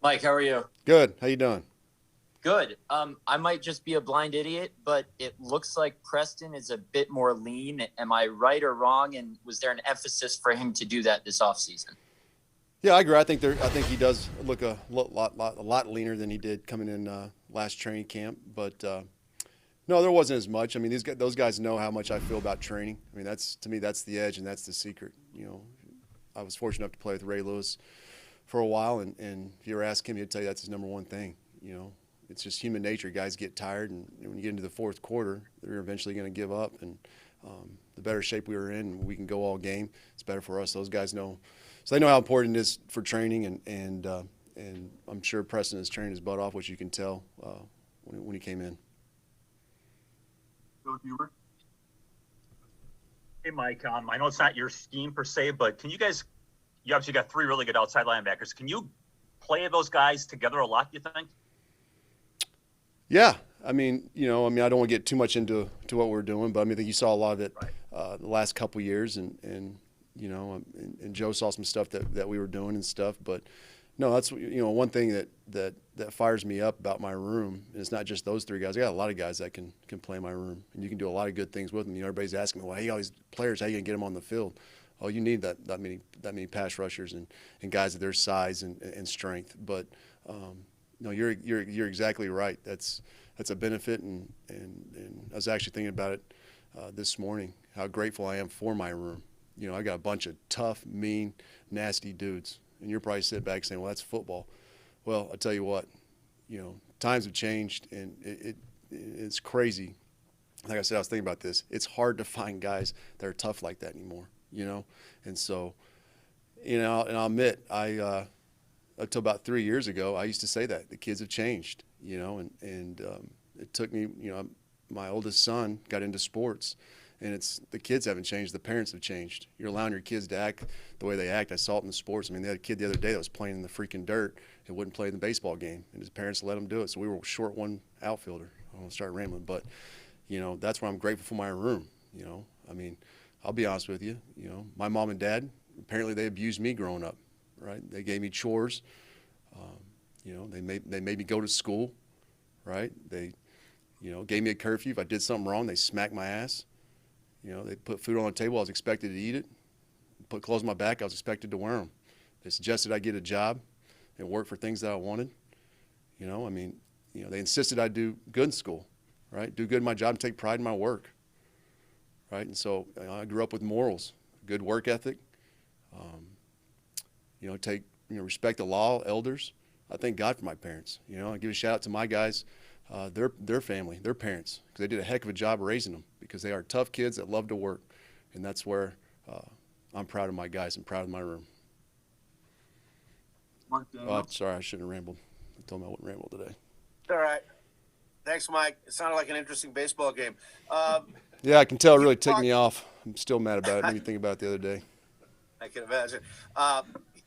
Mike, how are you? Good. How you doing? Good. I might just be a blind idiot, but it looks like Preston is a bit more lean. Am I right or wrong? And was there an emphasis for him to do that this offseason? Yeah, I agree. I think he does look a lot leaner than he did coming in last training camp. But no, there wasn't as much. I mean, those guys know how much I feel about training. I mean, that's to me that's the edge and that's the secret. I was fortunate enough to play with Ray Lewis for a while, and if you ever ask him, he'd tell you that's his number one thing. It's just human nature. Guys get tired, and when you get into the fourth quarter, they're eventually going to give up. And the better shape we were in, we can go all game. It's better for us. Those guys know, so they know how important it is for training. And I'm sure Preston has trained his butt off, which you can tell when he came in. Go Huber. Hey, Mike. I know it's not your scheme per se, but you obviously got three really good outside linebackers. Can you play those guys together a lot, you think? Yeah. I mean, I don't want to get too much into what we're doing, but I think you saw a lot of it the last couple years, and Joe saw some stuff that we were doing and stuff. But no, that's one thing that fires me up about my room. And it's not just those three guys. I got a lot of guys that can play my room, and you can do a lot of good things with them. Everybody's asking me, well, hey, all these players, how you gonna get them on the field? Oh, you need that many pass rushers and guys of their size and strength. But no, you're exactly right. That's a benefit, and I was actually thinking about it this morning, how grateful I am for my room. I got a bunch of tough, mean, nasty dudes, and you're probably sitting back saying, well, that's football. Well, I'll tell you what, times have changed, and it's crazy. Like I said, I was thinking about this. It's hard to find guys that are tough like that anymore, And so, and I'll admit, until about 3 years ago, I used to say that. The kids have changed, and it took me, my oldest son got into sports, and it's the kids haven't changed, the parents have changed. You're allowing your kids to act the way they act. I saw it in the sports. I mean, they had a kid the other day that was playing in the freaking dirt and wouldn't play in the baseball game, and his parents let him do it. So we were short one outfielder. I won't start rambling, but, that's why I'm grateful for my room, I mean, I'll be honest with you, my mom and dad, apparently they abused me growing up, right? They gave me chores. They made me go to school, right? They, gave me a curfew. If I did something wrong, they smacked my ass. They put food on the table. I was expected to eat it. Put clothes on my back. I was expected to wear them. They suggested I get a job and work for things that I wanted. They insisted I do good in school, right? Do good in my job and take pride in my work, right? And so I grew up with morals, good work ethic, respect the law, elders. I thank God for my parents. I give a shout out to my guys, their family, their parents, because they did a heck of a job raising them, because they are tough kids that love to work, and that's where I'm proud of my guys and proud of my room. Sorry, I shouldn't have rambled. I told me I wouldn't ramble today. All right. Thanks, Mike. It sounded like an interesting baseball game. Yeah, I can tell it really ticked me off. I'm still mad about it. Made me think about it the other day. I can imagine.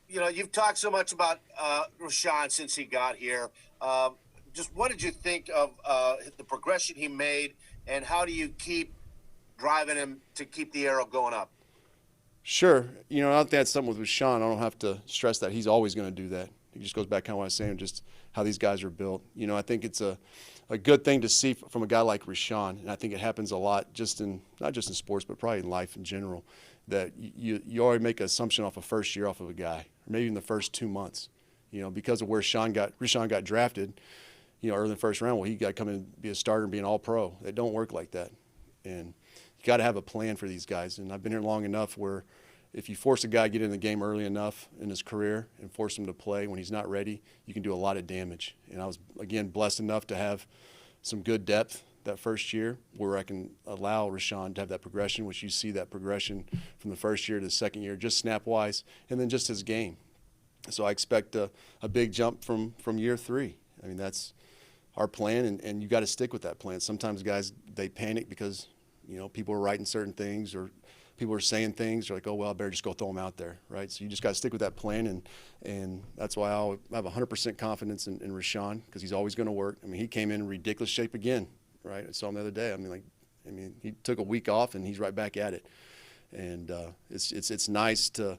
You've talked so much about Rashan since he got here. Just what did you think of the progression he made, and how do you keep driving him to keep the arrow going up? Sure. I don't think that's something with Rashan. I don't have to stress that. He's always going to do that. It just goes back kind of what I was saying, just how these guys are built. I think it's a good thing to see from a guy like Rashan, and I think it happens a lot, not just in sports, but probably in life in general, that you already make an assumption off a first year off of a guy, or maybe in the first 2 months, because of where Rashan got drafted, early in the first round. Well, he got to come in and be a starter and be an all-pro. They don't work like that, and you got to have a plan for these guys. And I've been here long enough where if you force a guy to get in the game early enough in his career and force him to play when he's not ready, you can do a lot of damage. And I was, again, blessed enough to have some good depth that first year where I can allow Rashan to have that progression, which you see that progression from the first year to the second year, just snap-wise, and then just his game. So I expect a big jump from year 3. I mean, that's our plan, and you got to stick with that plan. Sometimes guys, they panic because, people are writing certain things or people are saying things. They're like, oh, well, I better just go throw them out there, right? So you just got to stick with that plan, and that's why I have 100% confidence in Rashan, because he's always going to work. I mean, he came in ridiculous shape again, right? I saw him the other day. I mean, he took a week off, and he's right back at it. And it's nice to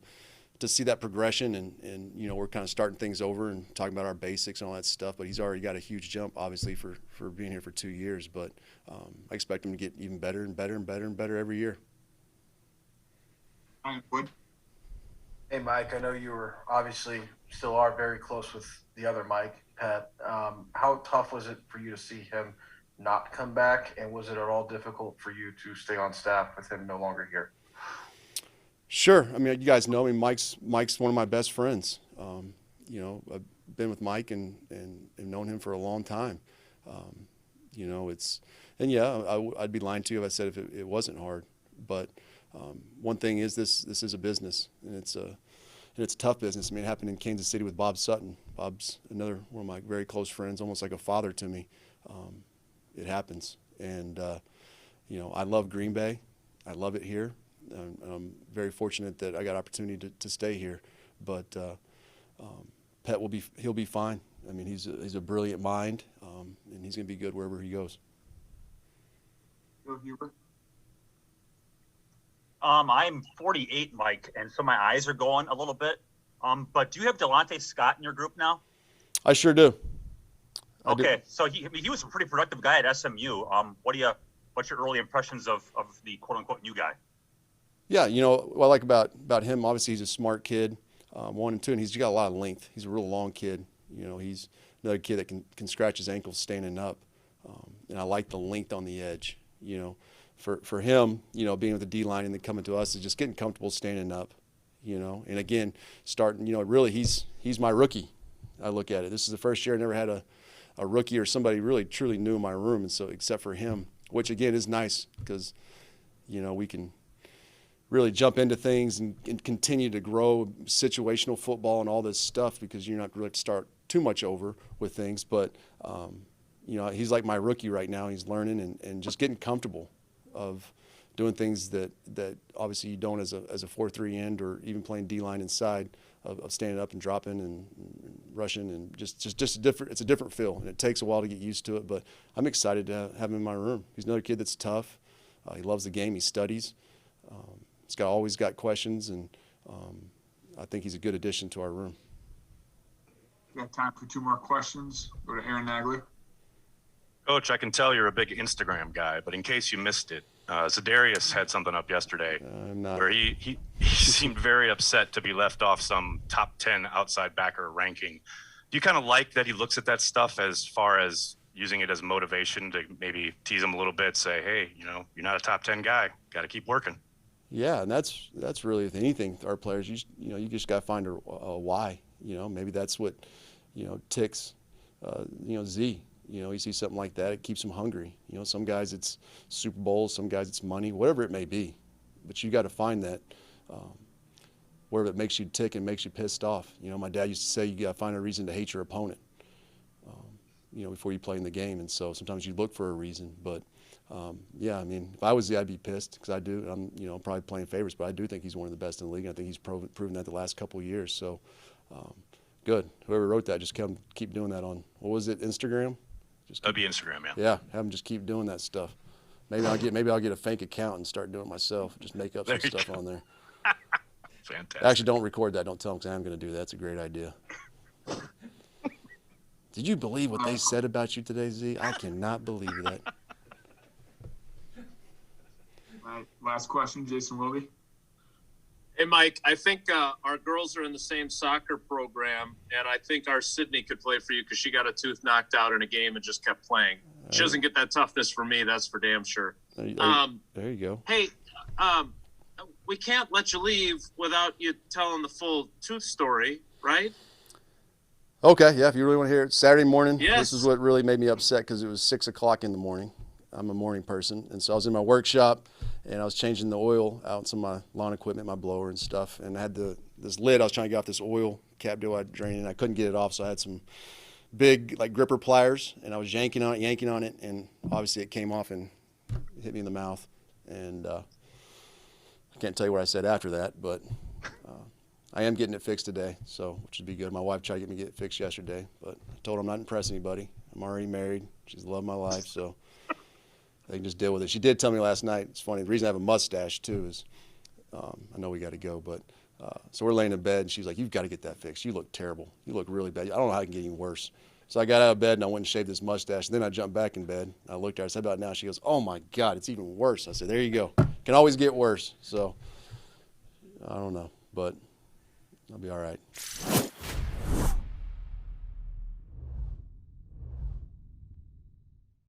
to see that progression, and you know, we're kind of starting things over and talking about our basics and all that stuff. But he's already got a huge jump, obviously, for being here for 2 years. But I expect him to get even better and better and better and better every year. Hey, Mike, I know you were obviously still are very close with the other Mike, Pat. How tough was it for you to see him not come back, and was it at all difficult for you to stay on staff with him no longer here? Sure. I mean, you guys know me. Mike's one of my best friends. You know, I've been with Mike and known him for a long time. You know, I'd be lying to you if I said if it wasn't hard. But one thing is this is a business, and it's a tough business. I mean, it happened in Kansas City with Bob Sutton. Bob's another one of my very close friends, almost like a father to me. It happens. And, you know, I love Green Bay. I love it here. I'm very fortunate that I got opportunity to stay here. But Pet he'll be fine. I mean, he's a brilliant mind, and he's going to be good wherever he goes. I'm 48, Mike, and so my eyes are going a little bit. But do you have Delonte Scott in your group now? I sure do. Okay, so he was a pretty productive guy at SMU. What's your early impressions of the quote unquote new guy? Yeah, you know what I like about him. Obviously, he's a smart kid, 1 and 2, and he's got a lot of length. He's a real long kid. You know, he's another kid that can scratch his ankles standing up, and I like the length on the edge. You know, for him, you know, being with the D line and then coming to us is just getting comfortable standing up. You know, and again, starting. You know, really, he's my rookie. I look at it. This is the first year I never had a rookie or somebody really truly new in my room, and so except for him, which again is nice because, you know, we can really jump into things and continue to grow situational football and all this stuff because you're not really to start too much over with things. But, you know, he's like my rookie right now. He's learning and just getting comfortable of doing things that obviously you don't as a 4-3 end or even playing D-line inside of standing up and dropping and rushing and just it's a different feel, and it takes a while to get used to it. But I'm excited to have him in my room. He's another kid that's tough. He loves the game. He studies. He's always got questions, and I think he's a good addition to our room. We got time for 2 more questions. Go to Aaron Nagler. Coach, I can tell you're a big Instagram guy, but in case you missed it, Zadarius had something up yesterday where he seemed very upset to be left off some top 10 outside backer ranking. Do you kind of like that he looks at that stuff as far as using it as motivation to maybe tease him a little bit, say, hey, you know, you're not a top 10 guy, got to keep working? Yeah, and that's really with anything. Our players, you just got to find a why. You know, maybe that's what, you know, ticks, you know, Z. You know, you see something like that, it keeps them hungry. You know, some guys it's Super Bowls, some guys it's money, whatever it may be. But you got to find that wherever it makes you tick and makes you pissed off. You know, my dad used to say you got to find a reason to hate your opponent, you know, before you play in the game. And so sometimes you look for a reason. But, yeah, I mean, if I was Z, I'd be pissed because I do. I'm, you know, probably playing favorites, but I do think he's one of the best in the league. I think he's proven that the last couple of years. So, good. Whoever wrote that, just keep doing that on, what was it, Instagram? That'd be Instagram, yeah. Yeah, have them just keep doing that stuff. Maybe I'll get a fake account and start doing it myself. Just make up some stuff on there. Fantastic. Actually, don't record that. Don't tell them because I'm going to do that. That's a great idea. Did you believe what they said about you today, Z? I cannot believe that. All right, last question, Jason Wilby. Hey, Mike, I think our girls are in the same soccer program, and I think our Sydney could play for you because she got a tooth knocked out in a game and just kept playing. She doesn't get that toughness from me, that's for damn sure. There you go. Hey, we can't let you leave without you telling the full tooth story, right? Okay, yeah, if you really want to hear it. Saturday morning, yes. This is what really made me upset because it was 6 o'clock in the morning. I'm a morning person, and so I was in my workshop, and I was changing the oil out in some of my lawn equipment, my blower and stuff, and I had this lid. I was trying to get off this oil cap deal I drained, and I couldn't get it off, so I had some big like gripper pliers, and I was yanking on it, and obviously it came off and hit me in the mouth, and I can't tell you what I said after that, but I am getting it fixed today, so which would be good. My wife tried to get me to get it fixed yesterday, but I told her I'm not impressing anybody. I'm already married. She's the love of my life, so I can just deal with it. She did tell me last night, it's funny, the reason I have a mustache too is, I know we got to go, but So we're laying in bed, and she's like, "You've got to get that fixed. You look terrible. You look really bad. I don't know how it can get any worse." So I got out of bed, and I went and shaved this mustache. And then I jumped back in bed. I looked at her. I said, "How about now?" She goes, "Oh, my God, it's even worse." I said, "There you go. Can always get worse." So I don't know, but I'll be all right.